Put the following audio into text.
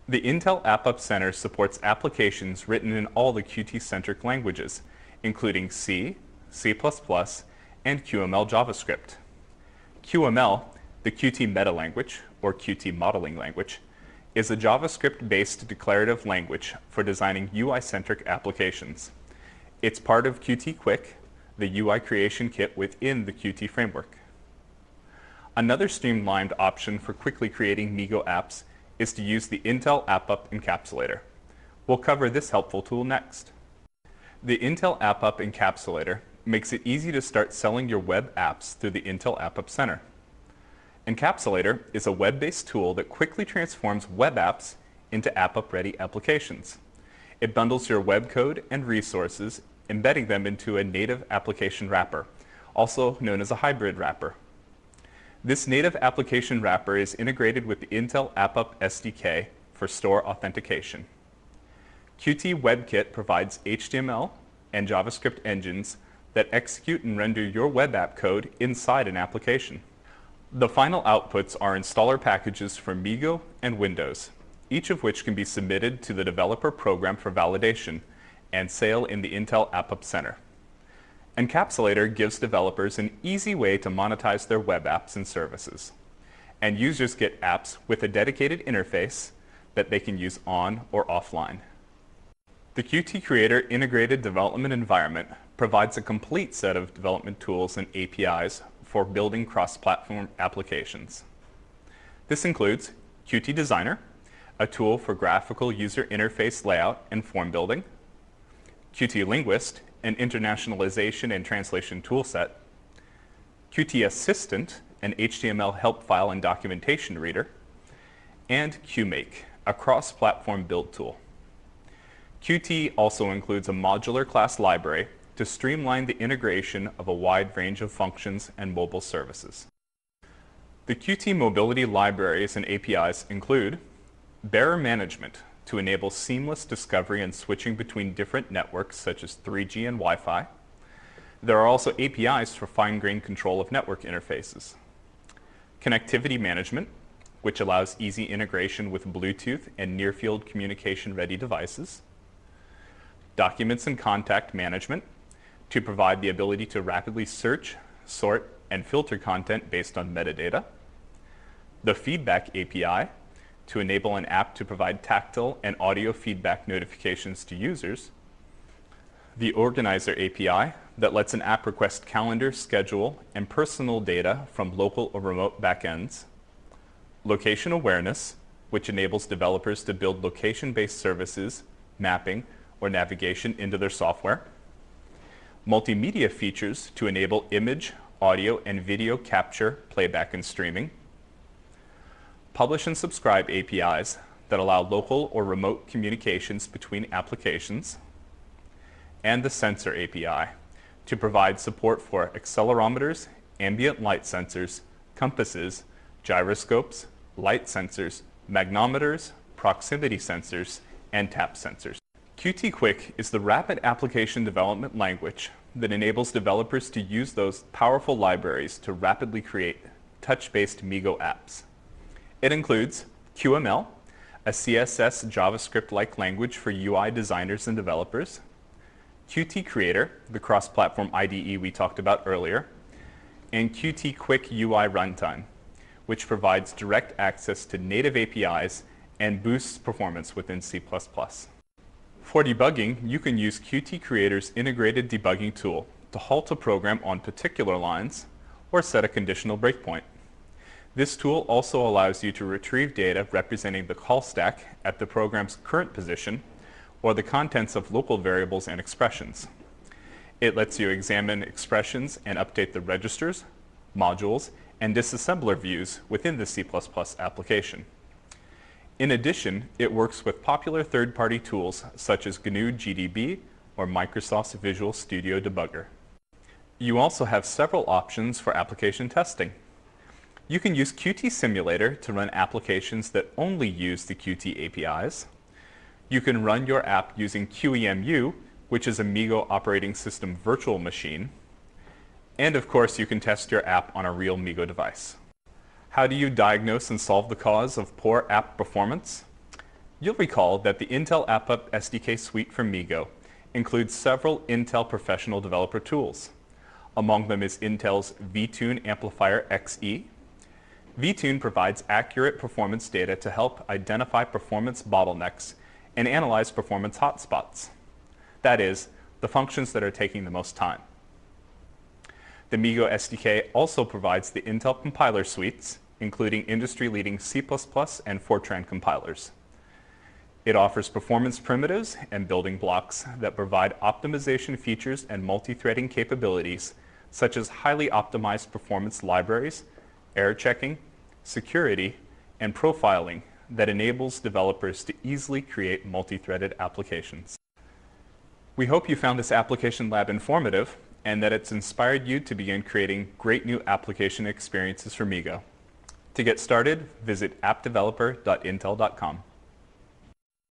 The Intel AppUp Center supports applications written in all the Qt-centric languages, including C, C++, and QML JavaScript. QML, the Qt meta language, or Qt modeling language, is a JavaScript-based declarative language for designing UI-centric applications. It's part of Qt Quick, the UI creation kit within the Qt framework. Another streamlined option for quickly creating MeeGo apps is to use the Intel AppUp Encapsulator. We'll cover this helpful tool next. The Intel AppUp Encapsulator makes it easy to start selling your web apps through the Intel AppUp Center. Encapsulator is a web-based tool that quickly transforms web apps into AppUp-ready applications. It bundles your web code and resources, embedding them into a native application wrapper, also known as a hybrid wrapper. This native application wrapper is integrated with the Intel AppUp SDK for store authentication. Qt WebKit provides HTML and JavaScript engines that execute and render your web app code inside an application. The final outputs are installer packages for MeeGo and Windows, each of which can be submitted to the developer program for validation and sale in the Intel AppUp Center. Encapsulator gives developers an easy way to monetize their web apps and services. And users get apps with a dedicated interface that they can use on or offline. The Qt Creator Integrated Development Environment provides a complete set of development tools and APIs for building cross-platform applications. This includes Qt Designer, a tool for graphical user interface layout and form building, Qt Linguist, an internationalization and translation toolset, Qt Assistant, an HTML help file and documentation reader, and QMake, a cross-platform build tool. Qt also includes a modular class library to streamline the integration of a wide range of functions and mobile services. The Qt mobility libraries and APIs include Bearer Management, to enable seamless discovery and switching between different networks such as 3G and Wi-Fi. There are also APIs for fine-grained control of network interfaces. Connectivity Management, which allows easy integration with Bluetooth and near-field communication-ready devices. Documents and Contact Management, to provide the ability to rapidly search, sort, and filter content based on metadata. The Feedback API, to enable an app to provide tactile and audio feedback notifications to users. The Organizer API, that lets an app request calendar, schedule, and personal data from local or remote backends. Location Awareness, which enables developers to build location-based services, mapping, or navigation into their software. Multimedia features to enable image, audio, and video capture, playback, and streaming. Publish and Subscribe APIs that allow local or remote communications between applications. And the Sensor API to provide support for accelerometers, ambient light sensors, compasses, gyroscopes, light sensors, magnometers, proximity sensors, and tap sensors. Qt Quick is the rapid application development language that enables developers to use those powerful libraries to rapidly create touch-based MeeGo apps. It includes QML, a CSS JavaScript-like language for UI designers and developers, Qt Creator, the cross-platform IDE we talked about earlier, and Qt Quick UI Runtime, which provides direct access to native APIs and boosts performance within C++. For debugging, you can use Qt Creator's integrated debugging tool to halt a program on particular lines or set a conditional breakpoint. This tool also allows you to retrieve data representing the call stack at the program's current position or the contents of local variables and expressions. It lets you examine expressions and update the registers, modules, and disassembler views within the C++ application. In addition, it works with popular third-party tools such as GNU GDB or Microsoft's Visual Studio Debugger. You also have several options for application testing. You can use Qt Simulator to run applications that only use the Qt APIs. You can run your app using QEMU, which is a MeeGo operating system virtual machine. And of course, you can test your app on a real MeeGo device. How do you diagnose and solve the cause of poor app performance? You'll recall that the Intel AppUp SDK suite from MeeGo includes several Intel professional developer tools. Among them is Intel's vTune Amplifier XE. vTune provides accurate performance data to help identify performance bottlenecks and analyze performance hotspots. That is, the functions that are taking the most time. The MeeGo SDK also provides the Intel compiler suites, including industry-leading C++ and Fortran compilers. It offers performance primitives and building blocks that provide optimization features and multi-threading capabilities, such as highly optimized performance libraries, error checking, security, and profiling that enables developers to easily create multi-threaded applications. We hope you found this application lab informative and that it's inspired you to begin creating great new application experiences for MeeGo. To get started, visit appdeveloper.intel.com.